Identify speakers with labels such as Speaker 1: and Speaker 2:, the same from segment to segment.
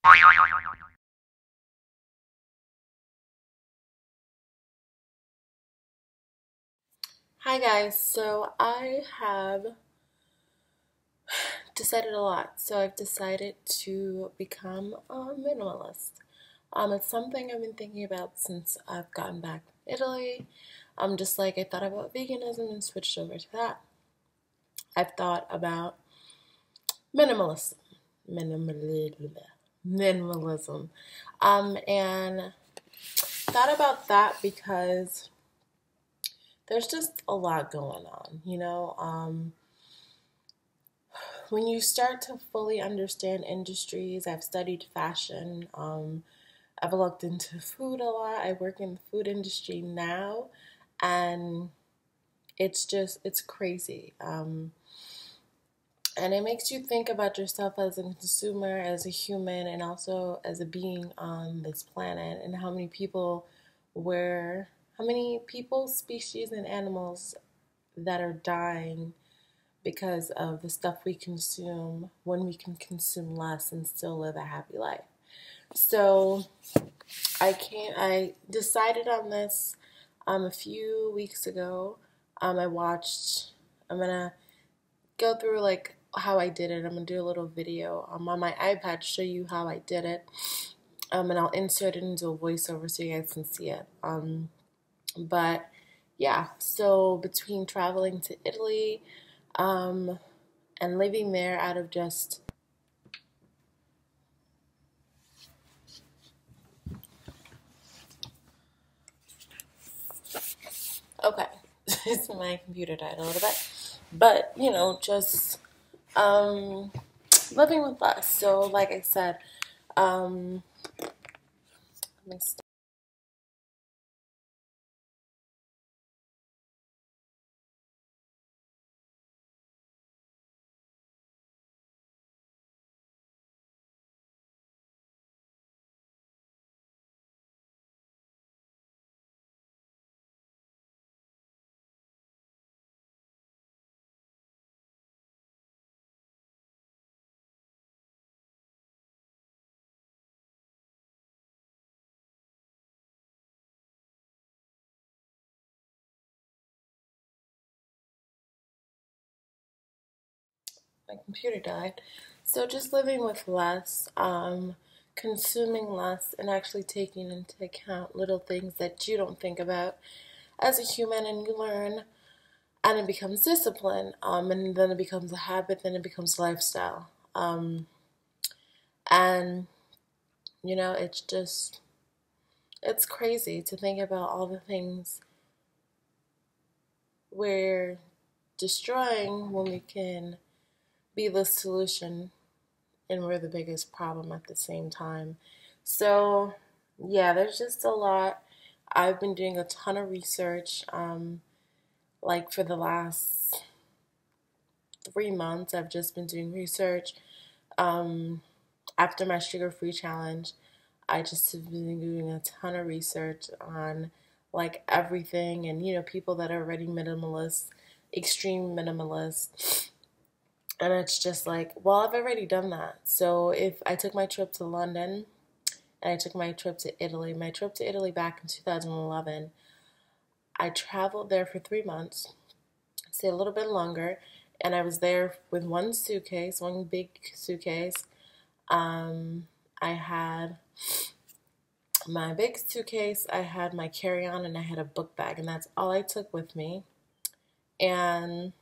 Speaker 1: Hi guys, so I have decided a lot. So I've decided to become a minimalist. It's something I've been thinking about since I've gotten back from Italy. Just like I thought about veganism and switched over to that. I've thought about minimalism, minimalism, minimalism, and thought about that because there's just a lot going on. When you start to fully understand industries, I've studied fashion. I've looked into food a lot. I work in the food industry now, and it's crazy. And it makes you think about yourself as a consumer, as a human, and also as a being on this planet, and how many people, species, and animals that are dying because of the stuff we consume when we can consume less and still live a happy life. So I decided on this a few weeks ago. I'm gonna go through like how I did it. I'm gonna do a little video on my iPad to show you how I did it. And I'll insert it into a voiceover so you guys can see it. But yeah, so between traveling to Italy, um, and living there out of just okay. My computer died a little bit, but just um, living with us. So, like I said, um, let me stop. My computer died. So, just living with less, consuming less, and actually taking into account little things that you don't think about as a human, and you learn, and it becomes discipline, and then it becomes a habit, then it becomes lifestyle, and it's just it's crazy to think about all the things we're destroying when we can be the solution and we're the biggest problem at the same time. So, yeah, there's just a lot. I've been doing a ton of research. Like for the last 3 months, I've just been doing research. Um, After my sugar-free challenge, I just have been doing a ton of research on like everything and people that are already minimalist, extreme minimalist. And it's just like, well, I've already done that. So if I took my trip to London and I took my trip to Italy back in 2011, I traveled there for 3 months, stayed a little bit longer, and I was there with one suitcase, one big suitcase. Um, I had my big suitcase, I had my carry-on, and I had a book bag, and that's all I took with me. And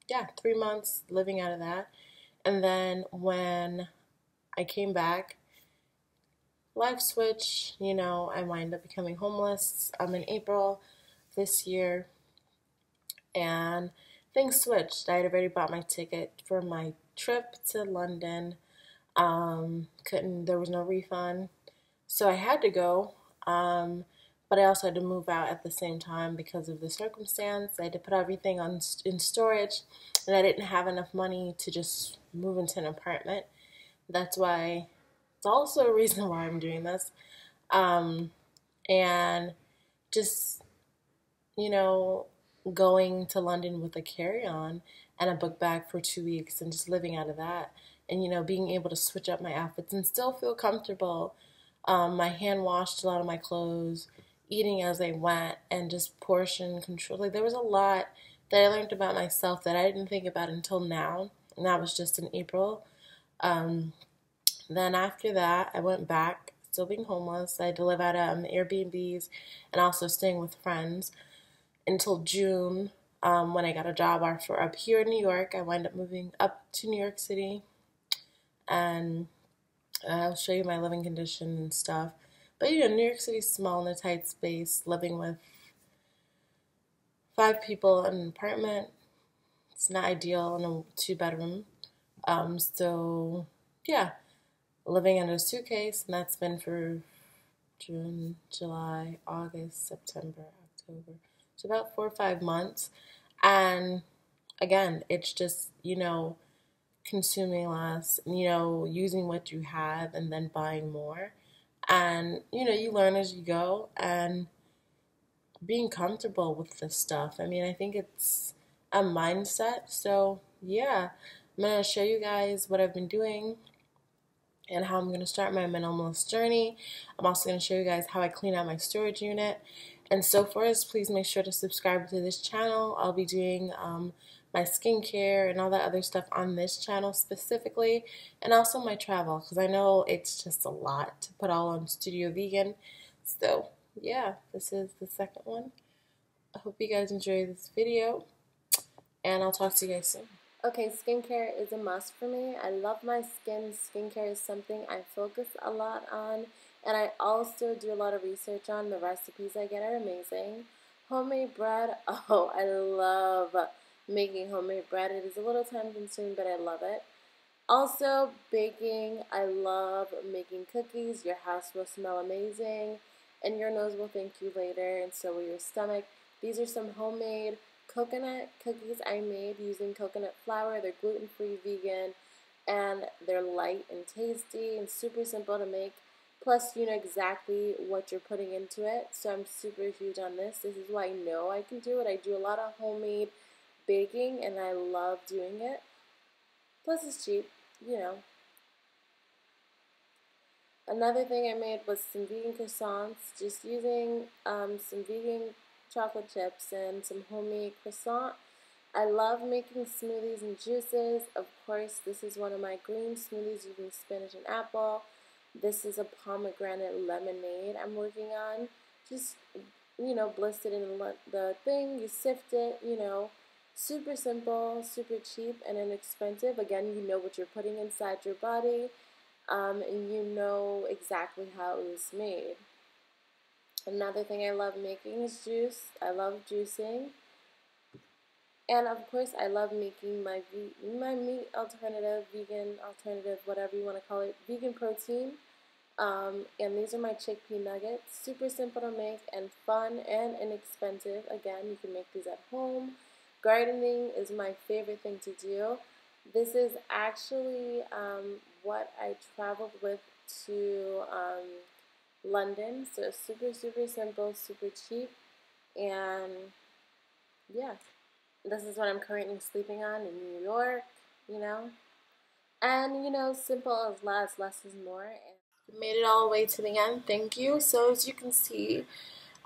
Speaker 1: yeah, 3 months living out of that. And then when I came back, life switch, I wind up becoming homeless in April this year, and things switched. I had already bought my ticket for my trip to London. There was no refund, so I had to go. But I also had to move out at the same time because of the circumstance. I had to put everything in storage, and I didn't have enough money to just move into an apartment. That's why it's also a reason why I'm doing this. Um, and just, you know, going to London with a carry on and a book bag for 2 weeks and just living out of that and, being able to switch up my outfits and still feel comfortable. I hand washed a lot of my clothes, eating as I went, and just portion control. Like, there was a lot that I learned about myself that I didn't think about until now, and that was just in April. Um, then after that, I went back, still being homeless. I had to live at Airbnbs and also staying with friends until June, when I got a job offer up here in New York. I wound up moving up to New York City, and I'll show you my living condition and stuff. But New York City's small in a tight space, living with 5 people in an apartment. It's not ideal in a 2-bedroom. So yeah, living in a suitcase, and that's been for June, July, August, September, October. It's about 4 or 5 months. And again, it's just, consuming less, using what you have and then buying more. And, you learn as you go and being comfortable with this stuff. I mean, I think it's a mindset. So, yeah, I'm going to show you guys what I've been doing and how I'm going to start my minimalist journey. I'm also going to show you guys how I clean out my storage unit. And so first, please make sure to subscribe to this channel. I'll be doing my skincare and all that other stuff on this channel specifically, and also my travel, because I know it's just a lot to put all on Studio Vegan. So yeah, this is the second one. I hope you guys enjoy this video, and I'll talk to you guys soon. Okay, skincare is a must for me. I love my skin. Skincare is something I focus a lot on, and I also do a lot of research on. The recipes I get are amazing. Homemade bread, oh, I love making homemade bread. It is a little time consuming, but I love it. Also, baking, I love making cookies. Your house will smell amazing, and your nose will thank you later, and so will your stomach. These are some homemade coconut cookies I made using coconut flour. They're gluten-free, vegan, and they're light and tasty and super simple to make. Plus, you know exactly what you're putting into it, so I'm super huge on this. This is why I know I can do it. I do a lot of homemade baking, and I love doing it. Plus, it's cheap, Another thing I made was some vegan croissants, just using some vegan chocolate chips and some homemade croissant. I love making smoothies and juices. Of course, this is one of my green smoothies using spinach and apple. This is a pomegranate lemonade I'm working on. Just, bliss it in the thing, you sift it, super simple, super cheap, and inexpensive. Again, you know what you're putting inside your body, and you know exactly how it was made. Another thing I love making is juice. I love juicing. And of course, I love making my meat alternative, vegan alternative, whatever you want to call it, vegan protein. And these are my chickpea nuggets. Super simple to make and fun and inexpensive. Again, you can make these at home. Gardening is my favorite thing to do. This is actually what I traveled with to London. So super, super simple, super cheap. And yeah, this is what I'm currently sleeping on in New York, And, simple as less is more. And made it all the way to the end. Thank you. So as you can see,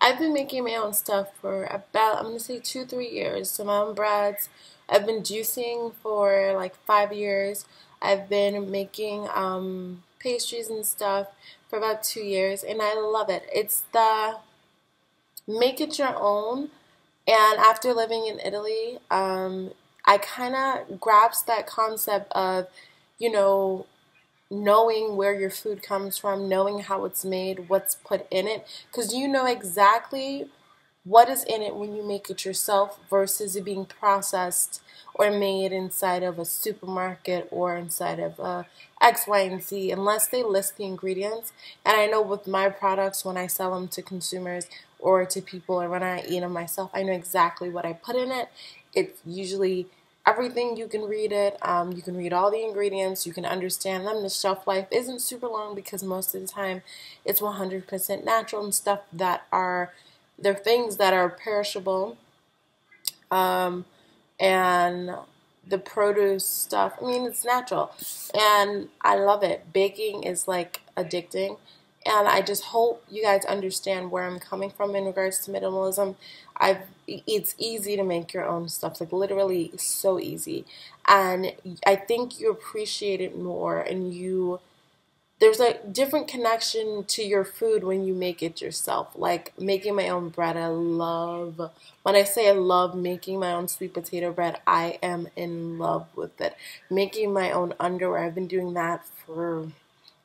Speaker 1: I've been making my own stuff for about, I'm going to say 2-3 years. So my own breads. I've been juicing for like 5 years. I've been making pastries and stuff for about 2 years, and I love it. It's the make it your own. And after living in Italy, I kind of grasped that concept of, knowing where your food comes from, knowing how it's made, what's put in it, because you know exactly what is in it when you make it yourself versus it being processed or made inside of a supermarket or inside of X, Y, and Z, unless they list the ingredients. And I know with my products, when I sell them to consumers or to people or when I eat them myself, I know exactly what I put in it. It's usually everything. You can read it. You can read all the ingredients. You can understand them. The shelf life isn't super long because most of the time it's 100% natural and stuff that are, they're things that are perishable. And the produce stuff. I mean, it's natural, and I love it. Baking is like addicting, and I just hope you guys understand where I'm coming from in regards to minimalism. It's easy to make your own stuff, like literally so easy, and I think you appreciate it more, and there's a different connection to your food when you make it yourself. Like making my own bread, I love. When I say I love making my own sweet potato bread, I am in love with it. Making my own underwear, I've been doing that for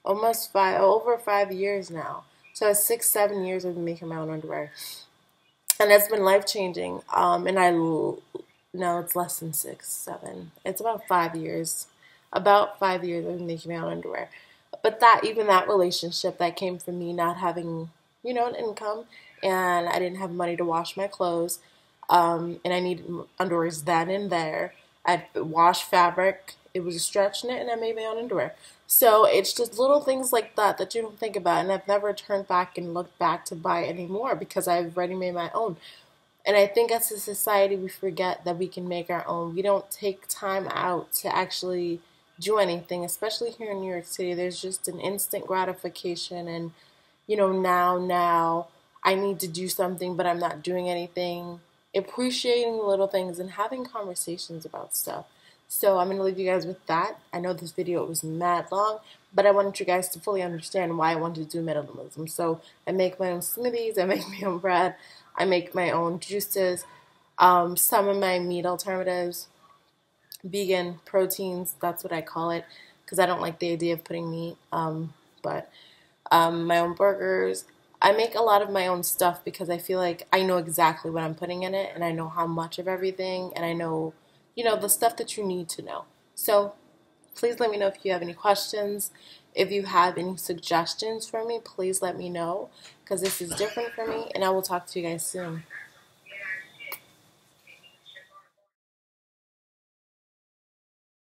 Speaker 1: over 5 years now. So 6, 7 years I've been making my own underwear, and it's been life changing. No, it's less than 6, 7. It's about 5 years. About 5 years I've been making my own underwear. But even that relationship, that came from me not having, an income, and I didn't have money to wash my clothes, and I needed underwears then and there. I'd wash fabric. It was a stretch knit, and I made my own underwear. So it's just little things like that you don't think about, and I've never turned back and looked back to buy anymore because I've already made my own. And I think as a society, we forget that we can make our own. We don't take time out to actually do anything, especially here in New York City. There's just an instant gratification, and now I need to do something, but I'm not doing anything. Appreciating the little things and having conversations about stuff. So I'm going to leave you guys with that. I know this video was mad long, but I wanted you guys to fully understand why I wanted to do minimalism. So I make my own smoothies, I make my own bread, I make my own juices, some of my meat alternatives, vegan proteins, that's what I call it, because I don't like the idea of putting meat, but my own burgers. I make a lot of my own stuff because I feel like I know exactly what I'm putting in it, and I know how much of everything, and I know, the stuff that you need to know. So please let me know if you have any questions. If you have any suggestions for me, please let me know, because this is different for me, and I will talk to you guys soon.